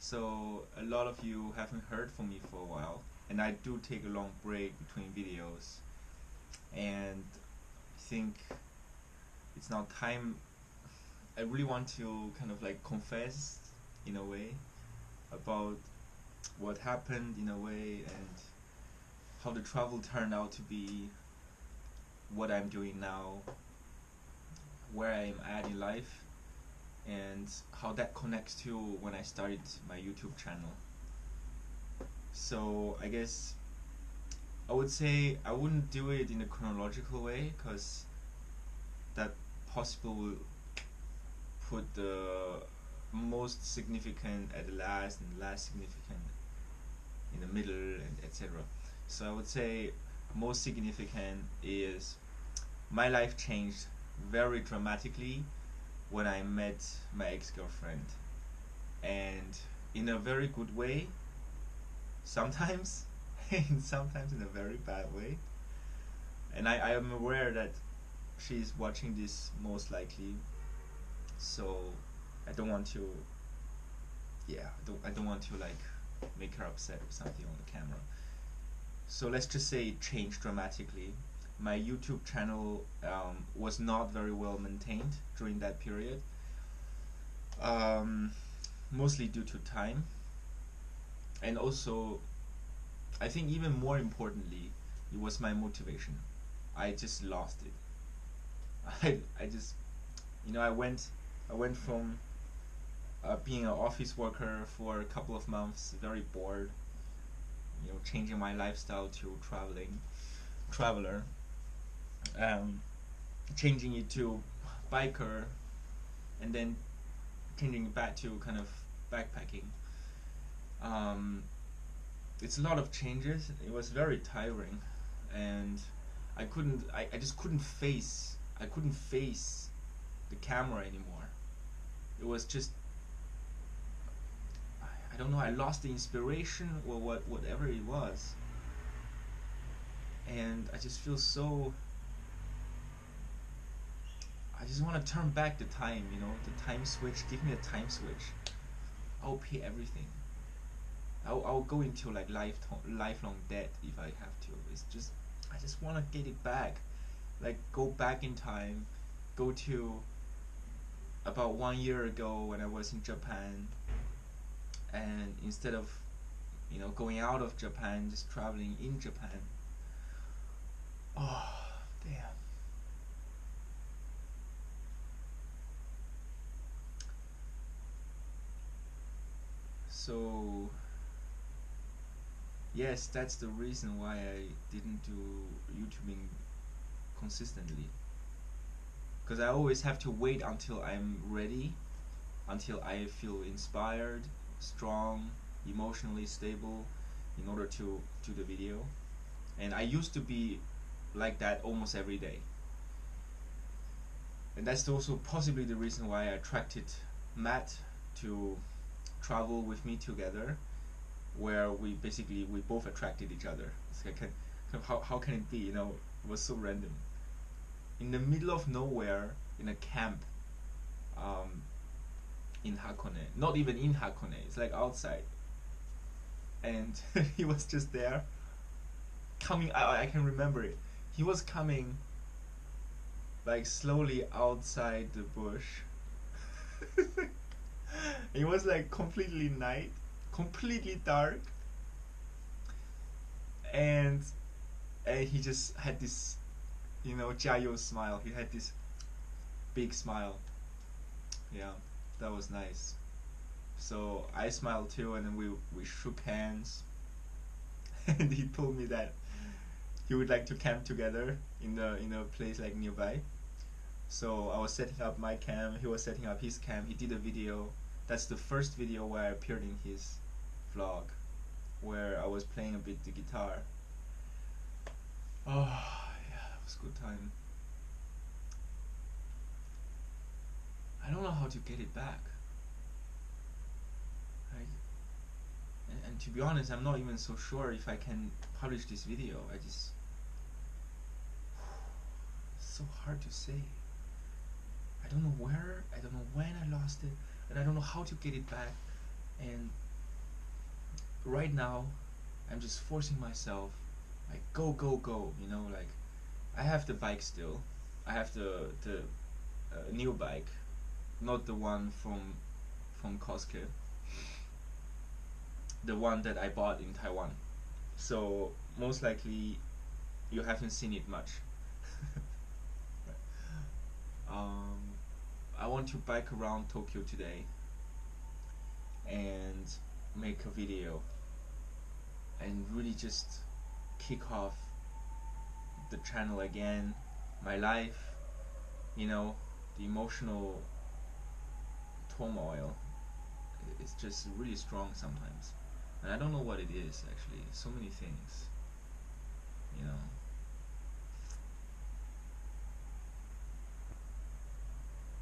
So a lot of you haven't heard from me for a while, and I do take a long break between videos, and I think it's now time. I really want to kind of like confess in a way about what happened in a way, and how the travel turned out to be, what I'm doing now, where I'm at in life, and how that connects to when I started my YouTube channel. So I guess I would say I wouldn't do it in a chronological way, because that possible will put the most significant at the last and last significant in the middle, and etc. So I would say most significant is my life changed very dramatically when I met my ex-girlfriend, and in a very good way sometimes, and sometimes in a very bad way. And I am aware that she's watching this most likely, so I don't want to, yeah, I don't want to like make her upset or something on the camera. So let's just say it changed dramatically. My YouTube channel was not very well maintained during that period, um, mostly due to time, and also I think even more importantly, it was my motivation. I just lost it. I just, I went from being an office worker for a couple of months, very bored, changing my lifestyle to traveler, um, changing it to biker, and then changing it back to kind of backpacking. Um, it's a lot of changes. It was very tiring, and I just couldn't face the camera anymore. It was just, I don't know, I lost the inspiration or whatever it was, and I just feel so. I just want to turn back the time, the time switch. Give me a time switch. I'll pay everything. I'll go into like lifelong debt if I have to. It's just, I just want to get it back, like go back in time, go to about 1 year ago when I was in Japan, and instead of going out of Japan, just traveling in Japan. Oh, damn. So yes, that's the reason why I didn't do YouTubing consistently, because I always have to wait until I'm ready, until I feel inspired, strong, emotionally stable, in order to do the video. And I used to be like that almost every day. And that's also possibly the reason why I attracted Matt to travel with me together, where we both attracted each other. It's like, how can it be? It was so random. In the middle of nowhere, in a camp, um, in Hakone. Not even in Hakone. It's like outside, and he was just there, coming. I can remember it. He was coming, like slowly outside the bush. It was like completely night, completely dark, and he just had this, Jayo smile. He had this big smile. Yeah, that was nice. So I smiled too, and then we shook hands, and he told me that he would like to camp together in a place like nearby. So I was setting up my camp. He was setting up his camp. He did a video. That's the first video where I appeared in his vlog, where I was playing a bit the guitar. Oh yeah, it was a good time. I don't know how to get it back. I, and to be honest, I'm not even so sure if I can publish this video. It's so hard to say. I don't know where, I don't know when I lost it, and I don't know how to get it back. And right now I'm just forcing myself, like go go go, like I have the bike still. I have the new bike, not the one from Costco, the one that I bought in Taiwan. So most likely you haven't seen it much. um, I want to bike around Tokyo today and make a video and really just kick off the channel again, my life, you know, the emotional turmoil is just really strong sometimes. And I don't know what it is actually. So many things, you know.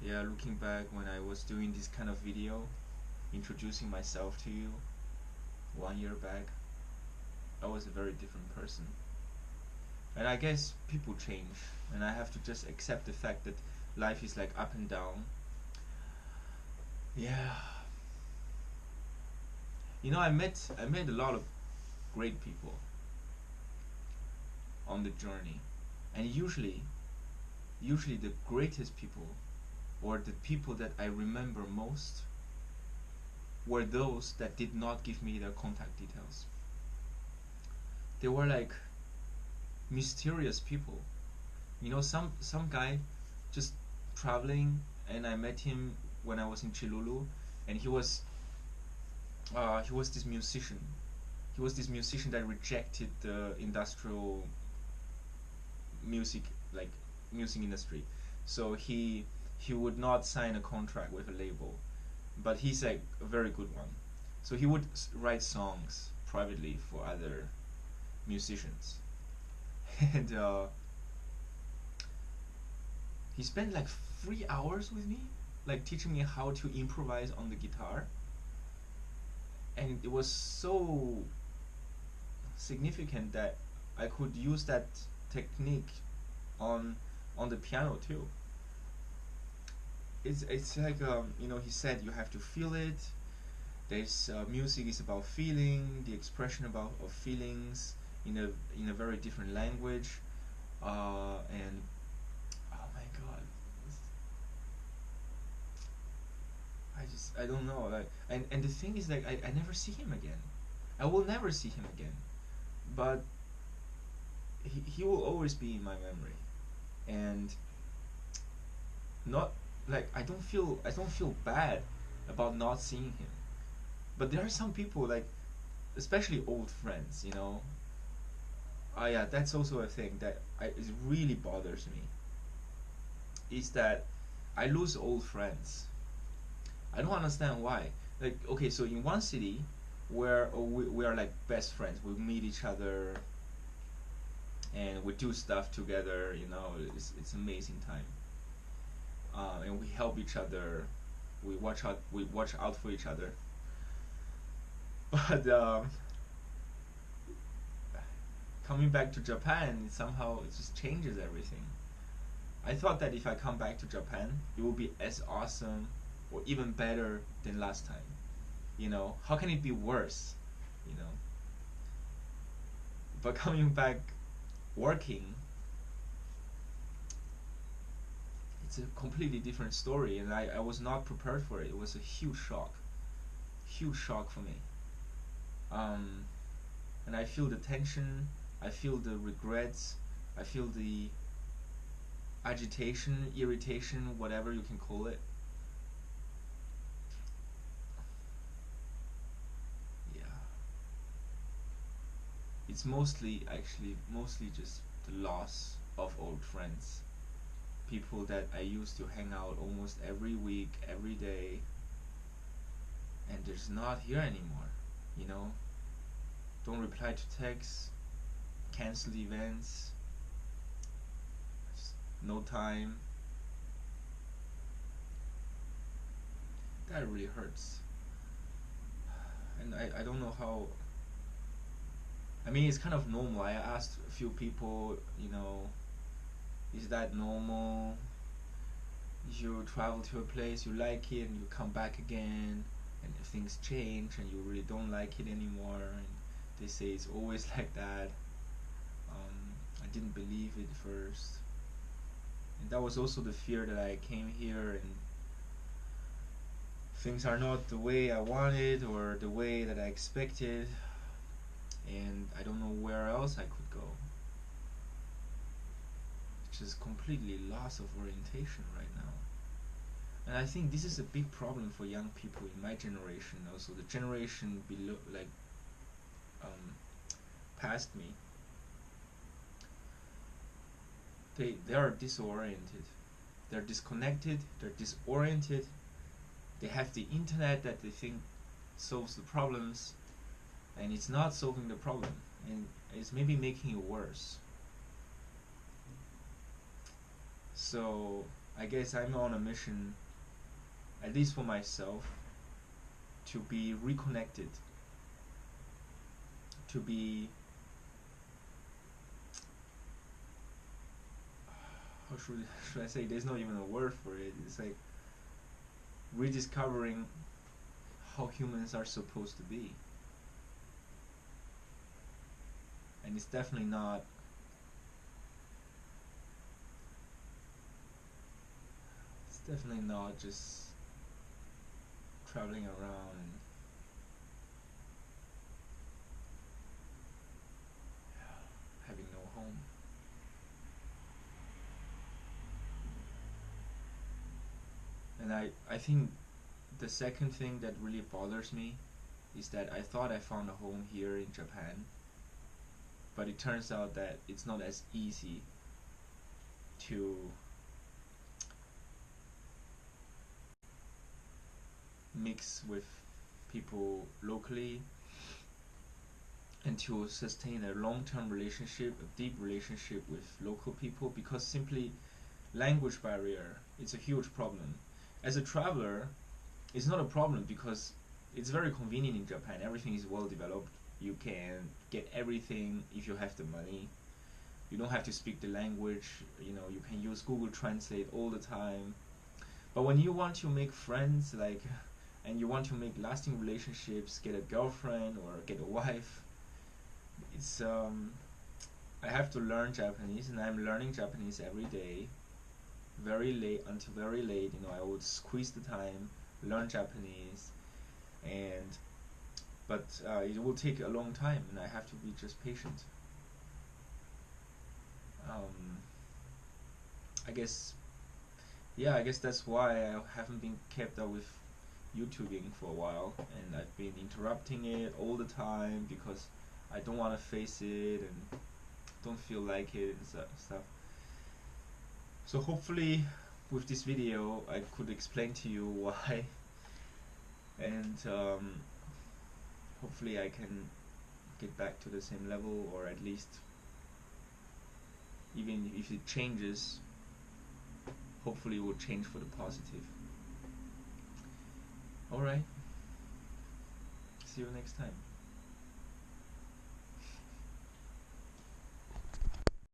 Yeah, looking back when I was doing this kind of video, introducing myself to you 1 year back, I was a very different person. And I guess people change, and I have to just accept the fact that life is like up and down. Yeah. I met a lot of great people on the journey. And usually the greatest people, or the people that I remember most, were those that did not give me their contact details. They were like mysterious people. Some guy just traveling, and I met him when I was in Chilulu, and he was this musician. He was this musician that rejected the industrial music, like music industry. So he would not sign a contract with a label, but he's like a very good one. So he would write songs privately for other musicians, and he spent like 3 hours with me, like teaching me how to improvise on the guitar, and it was so significant that I could use that technique on the piano too. It's like he said you have to feel it. There's music is about feeling, the expression of feelings in a very different language, and oh my god, I don't know, like, and the thing is, like, I never see him again. I will never see him again, but he will always be in my memory. And not like I don't feel bad about not seeing him, but there are some people, like, especially old friends, yeah, that's also a thing that it really bothers me, is that I lose old friends. I don't understand why. Like, okay, so in one city where we are like best friends, we meet each other and we do stuff together, it's amazing time. And we help each other, we watch out for each other. But coming back to Japan, somehow it just changes everything. I thought that if I come back to Japan, it will be as awesome or even better than last time. How can it be worse? You know, but coming back working, it's a completely different story, and I was not prepared for it. It was a huge shock for me. Um, and I feel the tension, I feel the regrets, I feel the agitation, irritation, whatever you can call it. Yeah, it's mostly just the loss of old friends, people that I used to hang out almost every week, every day, and they're just not here anymore. You know, don't reply to texts, cancel events, just no time. That really hurts. And I don't know how. I mean, it's kind of normal. I asked a few people, is that normal? You travel to a place, you like it, and you come back again. and if things change and you really don't like it anymore, and they say it's always like that. I didn't believe it first, and that was also the fear that I came here and things are not the way I wanted or the way that I expected, and I don't know where else I could go. It's just completely loss of orientation right now. And I think this is a big problem for young people in my generation, also the generation below, like um, past me. They are disoriented, they're disconnected, they're disoriented. They have the internet that they think solves the problems, and it's not solving the problem, and it's maybe making it worse. So I guess I'm on a mission, at least for myself, to be reconnected, to be, how should I say, there's not even a word for it. It's like rediscovering how humans are supposed to be. And it's definitely not just traveling around and having no home. And I think the second thing that really bothers me is that I thought I found a home here in Japan, but it turns out that it's not as easy to mix with people locally and to sustain a long-term relationship, a deep relationship with local people, because simply language barrier is a huge problem. As a traveler, it's not a problem because it's very convenient in Japan. Everything is well developed. You can get everything if you have the money. You don't have to speak the language. You can use Google Translate all the time. But when you want to make friends, and you want to make lasting relationships, get a girlfriend or get a wife, it's I have to learn Japanese, and I'm learning Japanese every day, very late until very late. I would squeeze the time, learn Japanese, and but it will take a long time, and I have to be just patient. Um, I guess, yeah, I guess that's why I haven't been kept up with YouTubing for a while, and I've been interrupting it all the time because I don't want to face it and don't feel like it and stuff. So hopefully, with this video, I could explain to you why, and hopefully I can get back to the same level, or at least, even if it changes, hopefully it will change for the positive. Alright, see you next time.